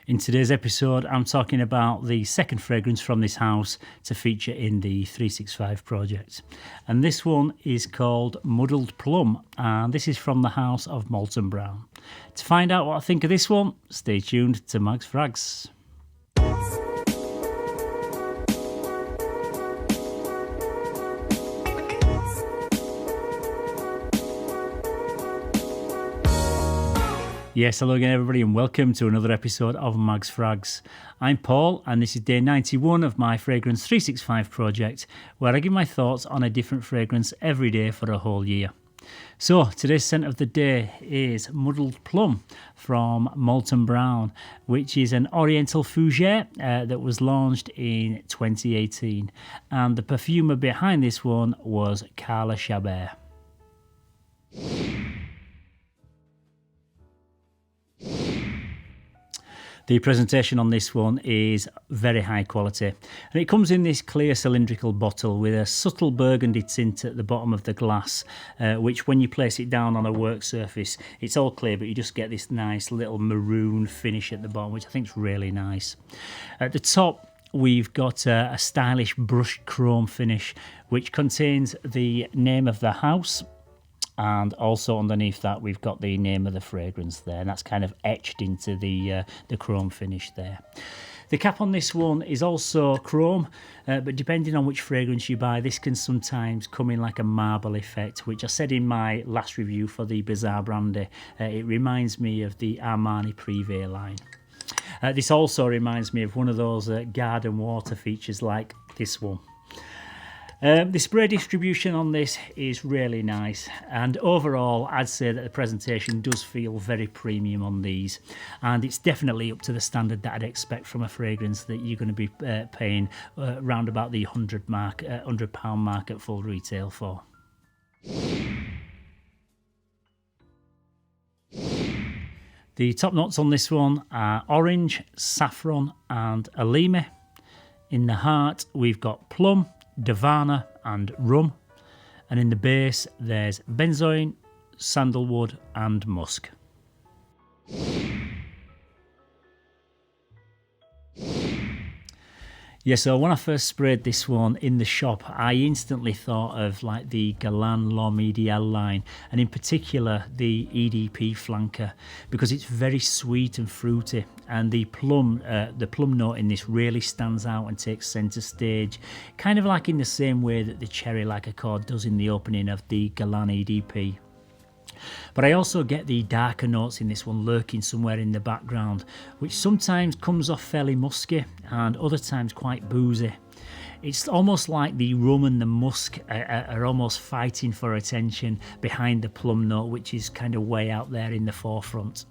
In today's episode, I'm talking about the second fragrance from this house to feature in the 365 project. And this one is called Muddled Plum, and this is from the house of Molton Brown. To find out what I think of this one, stay tuned to Mag's Frags. Yes, hello again everybody and welcome to another episode of Mag's Frags. I'm Paul and this is day 91 of my Fragrance 365 project where I give my thoughts on a different fragrance every day for a whole year. So today's scent of the day is Muddled Plum from Molton Brown, which is an Oriental Fougere that was launched in 2018, and the perfumer behind this one was Carla Chabert. The presentation on this one is very high quality, and it comes in this clear cylindrical bottle with a subtle burgundy tint at the bottom of the glass, which when you place it down on a work surface, it's all clear, but you just get this nice little maroon finish at the bottom, which I think is really nice. At the top, we've got a stylish brushed chrome finish, which contains the name of the house. And also underneath that, we've got the name of the fragrance there, and that's kind of etched into the chrome finish there. The cap on this one is also chrome, but depending on which fragrance you buy, this can sometimes come in like a marble effect, which I said in my last review for the Bizarre Brandy. It reminds me of the Armani Privé line. This also reminds me of one of those garden water features like this one. The spray distribution on this is really nice, and overall I'd say that the presentation does feel very premium on these, and it's definitely up to the standard that I'd expect from a fragrance that you're going to be paying round about the £100 mark at full retail for. The top notes on this one are orange, saffron and elemi. In the heart we've got plum, Davana and Rum, and in the base there's Benzoin, Sandlewood and Musk. Yeah, so when I first sprayed this one in the shop, I instantly thought of like the Galan L'Homme Ideal line, and in particular the EDP flanker, because it's very sweet and fruity, and the plum note in this really stands out and takes centre stage, kind of like in the same way that the cherry like accord does in the opening of the Galan EDP. But I also get the darker notes in this one lurking somewhere in the background, which sometimes comes off fairly musky and other times quite boozy. It's almost like the rum and the musk are almost fighting for attention behind the plum note, which is kind of way out there in the forefront.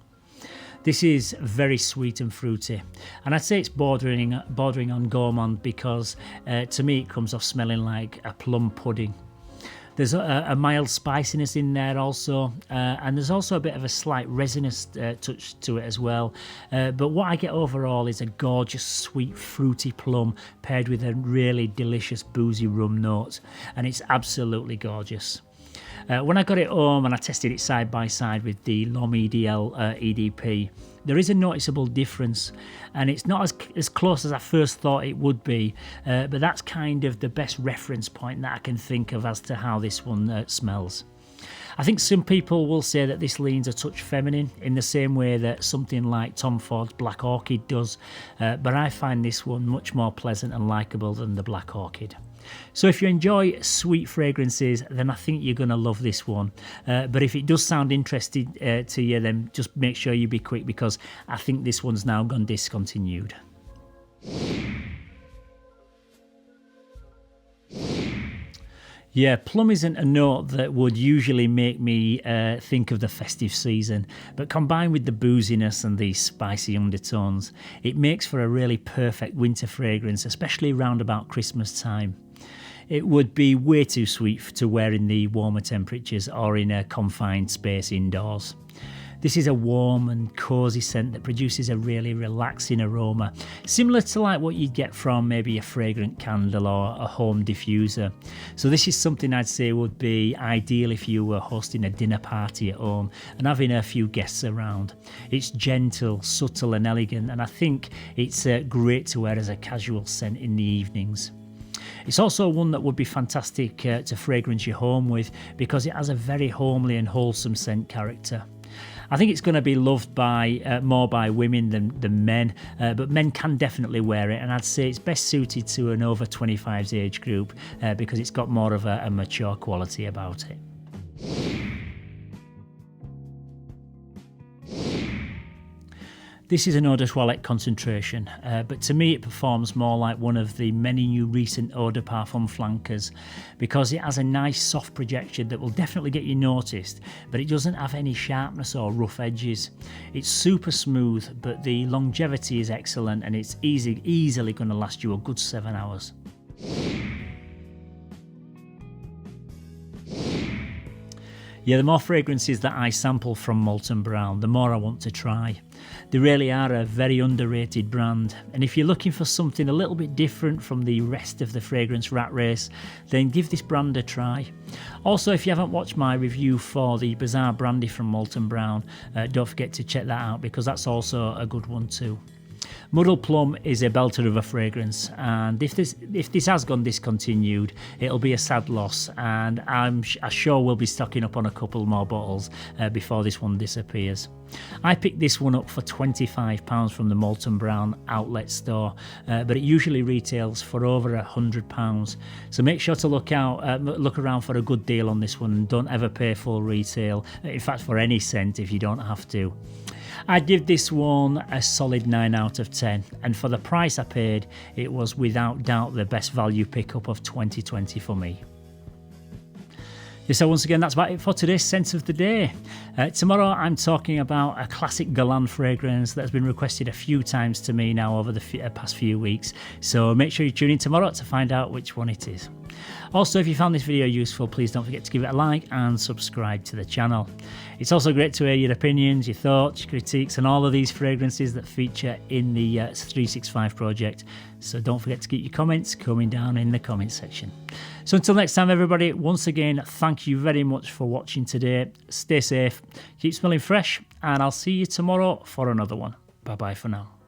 This is very sweet and fruity, and I'd say it's bordering on gourmand because to me it comes off smelling like a plum pudding. There's a mild spiciness in there also, and there's also a bit of a slight resinous touch to it as well. But what I get overall is a gorgeous, sweet, fruity plum paired with a really delicious, boozy rum note, and it's absolutely gorgeous. When I got it home and I tested it side by side with the L'Homme Ideal EDP, there is a noticeable difference, and it's not as close as I first thought it would be, but that's kind of the best reference point that I can think of as to how this one smells. I think some people will say that this leans a touch feminine in the same way that something like Tom Ford's Black Orchid does, but I find this one much more pleasant and likeable than the Black Orchid. So if you enjoy sweet fragrances, then I think you're going to love this one. But if it does sound interesting to you, then just make sure you be quick, because I think this one's now gone discontinued. Yeah, plum isn't a note that would usually make me think of the festive season, but combined with the booziness and the spicy undertones, it makes for a really perfect winter fragrance, especially round about Christmas time. It would be way too sweet to wear in the warmer temperatures or in a confined space indoors. This is a warm and cosy scent that produces a really relaxing aroma, similar to like what you'd get from maybe a fragrant candle or a home diffuser. So this is something I'd say would be ideal if you were hosting a dinner party at home and having a few guests around. It's gentle, subtle and elegant, and I think it's great to wear as a casual scent in the evenings. It's also one that would be fantastic to fragrance your home with because it has a very homely and wholesome scent character. I think it's going to be loved by more by women than men, but men can definitely wear it, and I'd say it's best suited to an over 25s age group because it's got more of a mature quality about it. This is an eau de toilette concentration, but to me it performs more like one of the many new recent eau de parfum flankers because it has a nice soft projection that will definitely get you noticed, but it doesn't have any sharpness or rough edges. It's super smooth, but the longevity is excellent and it's easily going to last you a good 7 hours. Yeah, the more fragrances that I sample from Molton Brown, the more I want to try. They really are a very underrated brand, and if you're looking for something a little bit different from the rest of the fragrance rat race, then give this brand a try. Also, if you haven't watched my review for the Bizarre Brandy from Molton Brown, don't forget to check that out because that's also a good one too. Muddled Plum is a belter of a fragrance, and if this has gone discontinued, it'll be a sad loss, and I'm sure we'll be stocking up on a couple more bottles before this one disappears. I picked this one up for £25 from the Molton Brown outlet store, but it usually retails for over £100. So make sure to look around for a good deal on this one, and don't ever pay full retail, in fact for any scent if you don't have to. I'd give this one a solid 9 out of 10, and for the price I paid, it was without doubt the best value pickup of 2020 for me. So once again, that's about it for today's Scent of the Day. Tomorrow I'm talking about a classic Guerlain fragrance that has been requested a few times to me now over the past few weeks, so make sure you tune in tomorrow to find out which one it is. Also, if you found this video useful, please don't forget to give it a like and subscribe to the channel. It's also great to hear your opinions, your thoughts, your critiques and all of these fragrances that feature in the 365 project, so don't forget to keep your comments coming down in the comment section. So until next time everybody, once again thank you very much for watching today. Stay safe, keep smelling fresh, and I'll see you tomorrow for another one. Bye bye for now.